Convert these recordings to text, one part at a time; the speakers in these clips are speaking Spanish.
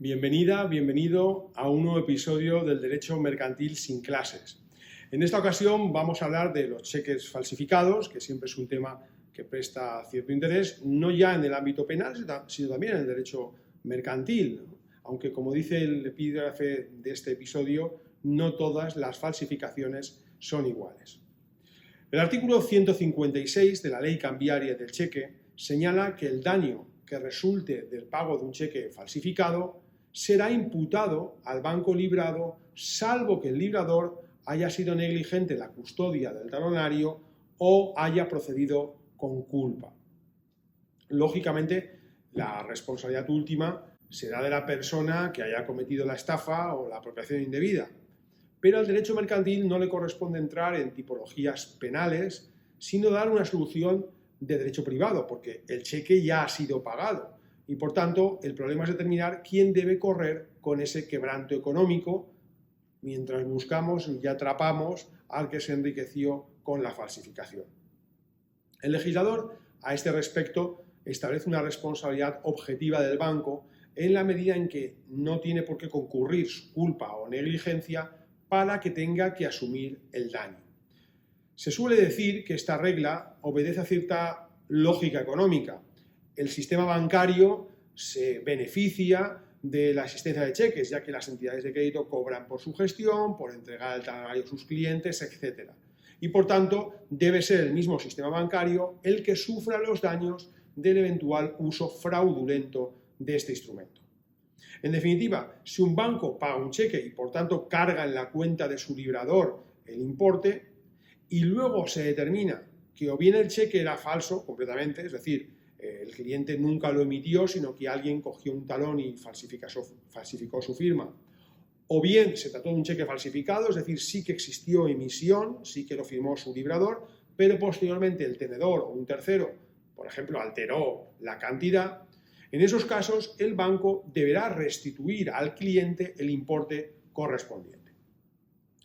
Bienvenida, bienvenido a un nuevo episodio del Derecho Mercantil sin clases. En esta ocasión vamos a hablar de los cheques falsificados, que siempre es un tema que presta cierto interés, no ya en el ámbito penal, sino también en el derecho mercantil, aunque como dice el epígrafe de este episodio, no todas las falsificaciones son iguales. El artículo 156 de la Ley Cambiaria del Cheque señala que el daño que resulte del pago de un cheque falsificado será imputado al banco librado, salvo que el librador haya sido negligente en la custodia del talonario o haya procedido con culpa. Lógicamente, la responsabilidad última será de la persona que haya cometido la estafa o la apropiación indebida, pero al derecho mercantil no le corresponde entrar en tipologías penales, sino dar una solución de derecho privado, porque el cheque ya ha sido pagado y, por tanto, el problema es determinar quién debe correr con ese quebranto económico mientras buscamos y atrapamos al que se enriqueció con la falsificación. El legislador, a este respecto, establece una responsabilidad objetiva del banco en la medida en que no tiene por qué concurrir su culpa o negligencia para que tenga que asumir el daño. Se suele decir que esta regla obedece a cierta lógica económica. El sistema bancario se beneficia de la existencia de cheques, ya que las entidades de crédito cobran por su gestión, por entregar el talonario a sus clientes, etc. Y por tanto, debe ser el mismo sistema bancario el que sufra los daños del eventual uso fraudulento de este instrumento. En definitiva, si un banco paga un cheque y por tanto carga en la cuenta de su librador el importe y luego se determina que o bien el cheque era falso completamente, es decir, el cliente nunca lo emitió, sino que alguien cogió un talón y falsificó su firma, o bien se trató de un cheque falsificado, es decir, sí que existió emisión, sí que lo firmó su librador, pero posteriormente el tenedor o un tercero, por ejemplo, alteró la cantidad. En esos casos, el banco deberá restituir al cliente el importe correspondiente.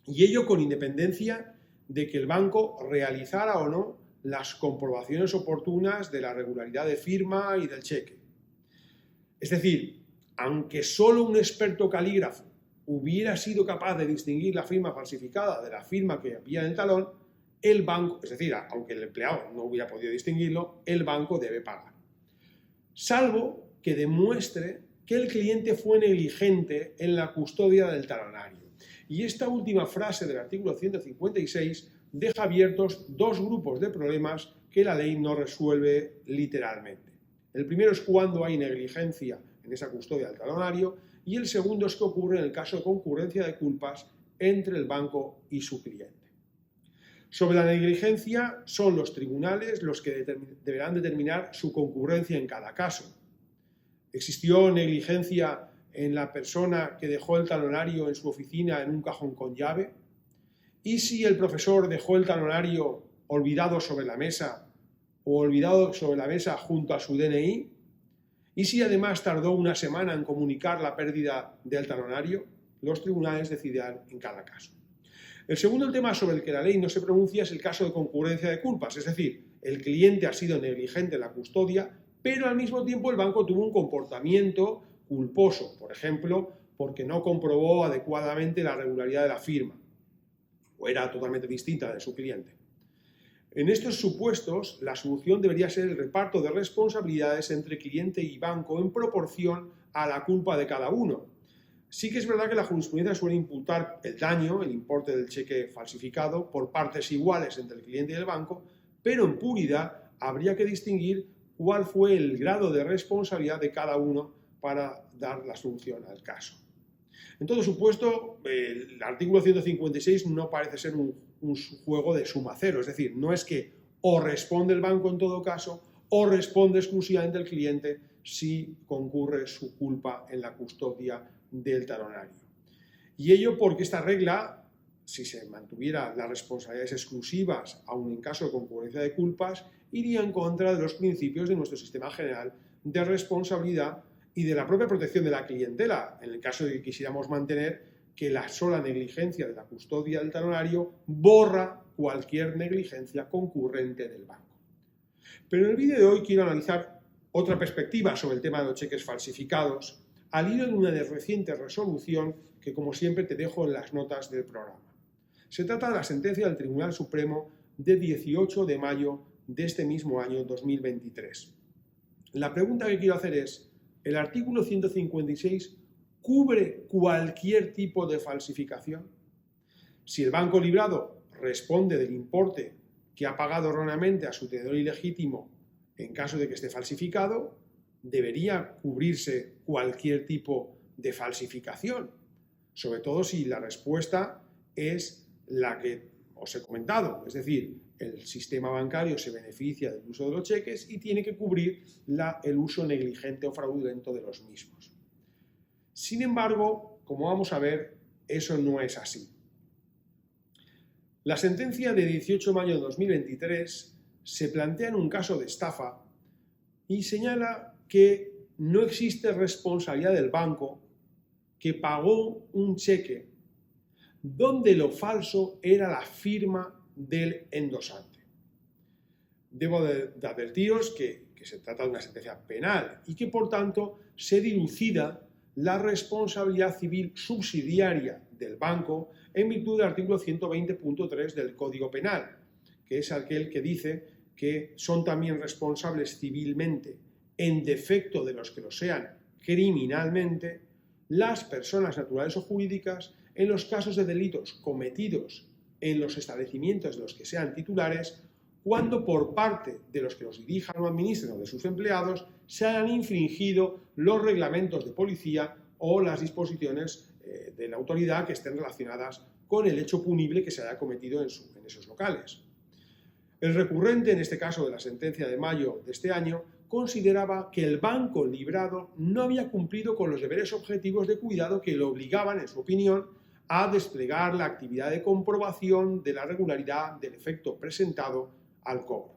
Y ello con independencia de que el banco realizara o no las comprobaciones oportunas de la regularidad de firma y del cheque. Es decir, aunque solo un experto calígrafo hubiera sido capaz de distinguir la firma falsificada de la firma que había en el talón, el banco, es decir, aunque el empleado no hubiera podido distinguirlo, el banco debe pagar. Salvo que demuestre que el cliente fue negligente en la custodia del talonario. Y esta última frase del artículo 156 deja abiertos dos grupos de problemas que la ley no resuelve literalmente. El primero es cuando hay negligencia en esa custodia del talonario y el segundo es que ocurre en el caso de concurrencia de culpas entre el banco y su cliente. Sobre la negligencia son los tribunales los que deberán determinar su concurrencia en cada caso. ¿Existió negligencia en la persona que dejó el talonario en su oficina en un cajón con llave? ¿Y si el profesor dejó el talonario olvidado sobre la mesa o olvidado sobre la mesa junto a su DNI? ¿Y si además tardó una semana en comunicar la pérdida del talonario? Los tribunales decidirán en cada caso. El segundo tema sobre el que la ley no se pronuncia es el caso de concurrencia de culpas, es decir, el cliente ha sido negligente en la custodia, pero al mismo tiempo el banco tuvo un comportamiento culposo, por ejemplo, porque no comprobó adecuadamente la regularidad de la firma, o era totalmente distinta de su cliente. En estos supuestos, la solución debería ser el reparto de responsabilidades entre cliente y banco en proporción a la culpa de cada uno. Sí que es verdad que la jurisprudencia suele imputar el daño, el importe del cheque falsificado, por partes iguales entre el cliente y el banco, pero en puridad habría que distinguir cuál fue el grado de responsabilidad de cada uno para dar la solución al caso. En todo supuesto, el artículo 156 no parece ser un juego de suma cero, es decir, no es que o responde el banco en todo caso o responde exclusivamente el cliente si concurre su culpa en la custodia del talonario. Y ello porque esta regla, si se mantuviera las responsabilidades exclusivas, aun en caso de concurrencia de culpas, iría en contra de los principios de nuestro sistema general de responsabilidad y de la propia protección de la clientela, en el caso de que quisiéramos mantener que la sola negligencia de la custodia del talonario borra cualquier negligencia concurrente del banco. Pero en el vídeo de hoy quiero analizar otra perspectiva sobre el tema de los cheques falsificados, al hilo de una reciente resolución que, como siempre, te dejo en las notas del programa. Se trata de la sentencia del Tribunal Supremo de 18 de mayo de este mismo año 2023. La pregunta que quiero hacer es, ¿el artículo 156 cubre cualquier tipo de falsificación? Si el banco librado responde del importe que ha pagado erróneamente a su tenedor ilegítimo en caso de que esté falsificado, ¿debería cubrirse cualquier tipo de falsificación? Sobre todo si la respuesta es la que os he comentado, es decir, el sistema bancario se beneficia del uso de los cheques y tiene que cubrir el uso negligente o fraudulento de los mismos. Sin embargo, como vamos a ver, eso no es así. La sentencia de 18 de mayo de 2023 se plantea en un caso de estafa y señala que no existe responsabilidad del banco que pagó un cheque donde lo falso era la firma del endosante. Debo de advertiros que se trata de una sentencia penal y que, por tanto, se dilucida la responsabilidad civil subsidiaria del banco en virtud del artículo 120.3 del Código Penal, que es aquel que dice que son también responsables civilmente, en defecto de los que lo sean criminalmente, las personas naturales o jurídicas en los casos de delitos cometidos en los establecimientos de los que sean titulares, cuando por parte de los que los dirijan o administren o de sus empleados se hayan infringido los reglamentos de policía o las disposiciones de la autoridad que estén relacionadas con el hecho punible que se haya cometido en esos locales. El recurrente, en este caso de la sentencia de mayo de este año, consideraba que el banco librado no había cumplido con los deberes objetivos de cuidado que le obligaban, en su opinión, a desplegar la actividad de comprobación de la regularidad del efecto presentado al cobro.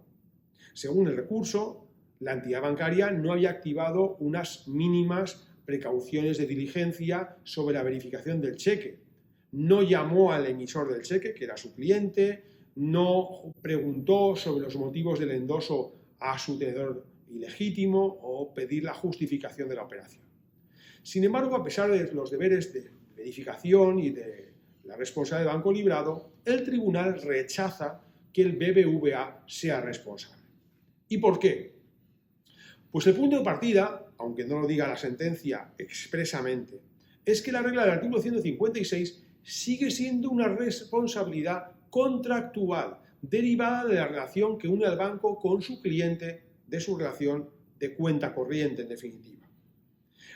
Según el recurso, la entidad bancaria no había activado unas mínimas precauciones de diligencia sobre la verificación del cheque. No llamó al emisor del cheque, que era su cliente, no preguntó sobre los motivos del endoso a su tenedor ilegítimo o pedir la justificación de la operación. Sin embargo, a pesar de los deberes de verificación y de la responsabilidad del banco librado, el tribunal rechaza que el BBVA sea responsable. ¿Y por qué? Pues el punto de partida, aunque no lo diga la sentencia expresamente, es que la regla del artículo 156 sigue siendo una responsabilidad contractual derivada de la relación que une al banco con su cliente, de su relación de cuenta corriente, en definitiva.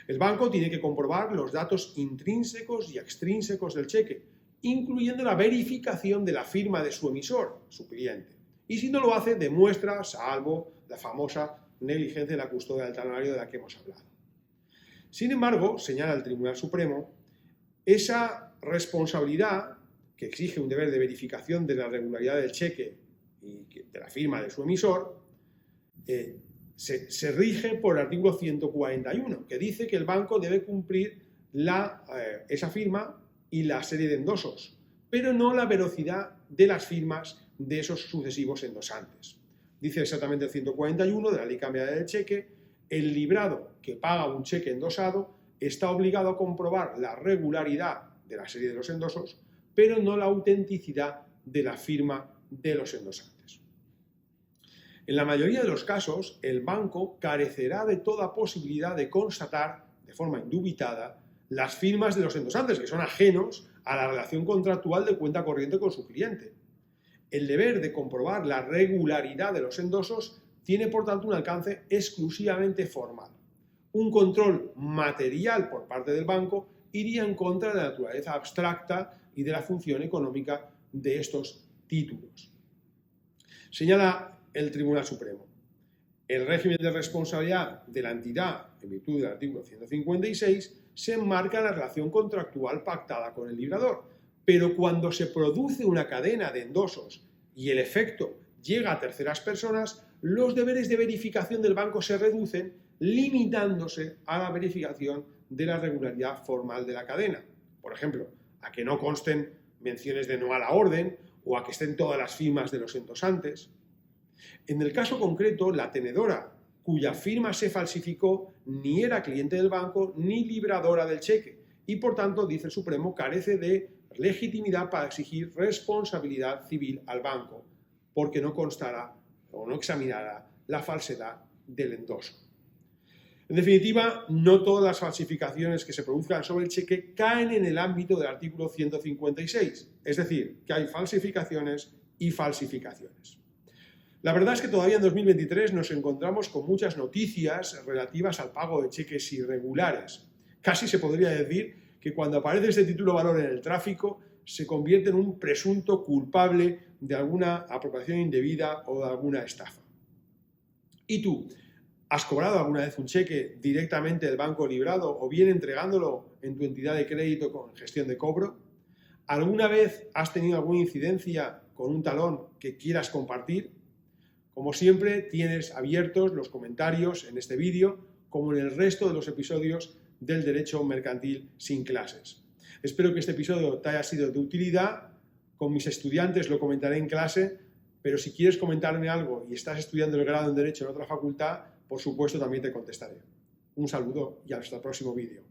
El banco tiene que comprobar los datos intrínsecos y extrínsecos del cheque, incluyendo la verificación de la firma de su emisor, su cliente. Y si no lo hace, demuestra, salvo la famosa negligencia de la custodia del talonario de la que hemos hablado. Sin embargo, señala el Tribunal Supremo, esa responsabilidad que exige un deber de verificación de la regularidad del cheque y de la firma de su emisor, se rige por el artículo 141, que dice que el banco debe cumplir esa firma y la serie de endosos, pero no la velocidad de las firmas de esos sucesivos endosantes. Dice exactamente el 141 de la Ley Cambiaria del Cheque, el librado que paga un cheque endosado está obligado a comprobar la regularidad de la serie de los endosos, pero no la autenticidad de la firma de los endosantes. En la mayoría de los casos, el banco carecerá de toda posibilidad de constatar, de forma indubitada, las firmas de los endosantes, que son ajenos a la relación contractual de cuenta corriente con su cliente. El deber de comprobar la regularidad de los endosos tiene, por tanto, un alcance exclusivamente formal. Un control material por parte del banco iría en contra de la naturaleza abstracta y de la función económica de estos títulos. Señala el Tribunal Supremo, el régimen de responsabilidad de la entidad, en virtud del artículo 156, se enmarca en la relación contractual pactada con el librador, pero cuando se produce una cadena de endosos y el efecto llega a terceras personas, los deberes de verificación del banco se reducen, limitándose a la verificación de la regularidad formal de la cadena. Por ejemplo, a que no consten menciones de no a la orden o a que estén todas las firmas de los endosantes. En el caso concreto, la tenedora cuya firma se falsificó ni era cliente del banco ni libradora del cheque y, por tanto, dice el Supremo, carece de legitimidad para exigir responsabilidad civil al banco, porque no constará o no examinará la falsedad del endoso. En definitiva, no todas las falsificaciones que se produzcan sobre el cheque caen en el ámbito del artículo 156, es decir, que hay falsificaciones y falsificaciones. La verdad es que todavía en 2023 nos encontramos con muchas noticias relativas al pago de cheques irregulares. Casi se podría decir que cuando aparece este título valor en el tráfico se convierte en un presunto culpable de alguna apropiación indebida o de alguna estafa. ¿Y tú? ¿Has cobrado alguna vez un cheque directamente del banco librado o bien entregándolo en tu entidad de crédito con gestión de cobro? ¿Alguna vez has tenido alguna incidencia con un talón que quieras compartir? Como siempre, tienes abiertos los comentarios en este vídeo, como en el resto de los episodios del Derecho Mercantil sin clases. Espero que este episodio te haya sido de utilidad. Con mis estudiantes lo comentaré en clase, pero si quieres comentarme algo y estás estudiando el grado en Derecho en otra facultad, por supuesto también te contestaré. Un saludo y hasta el próximo vídeo.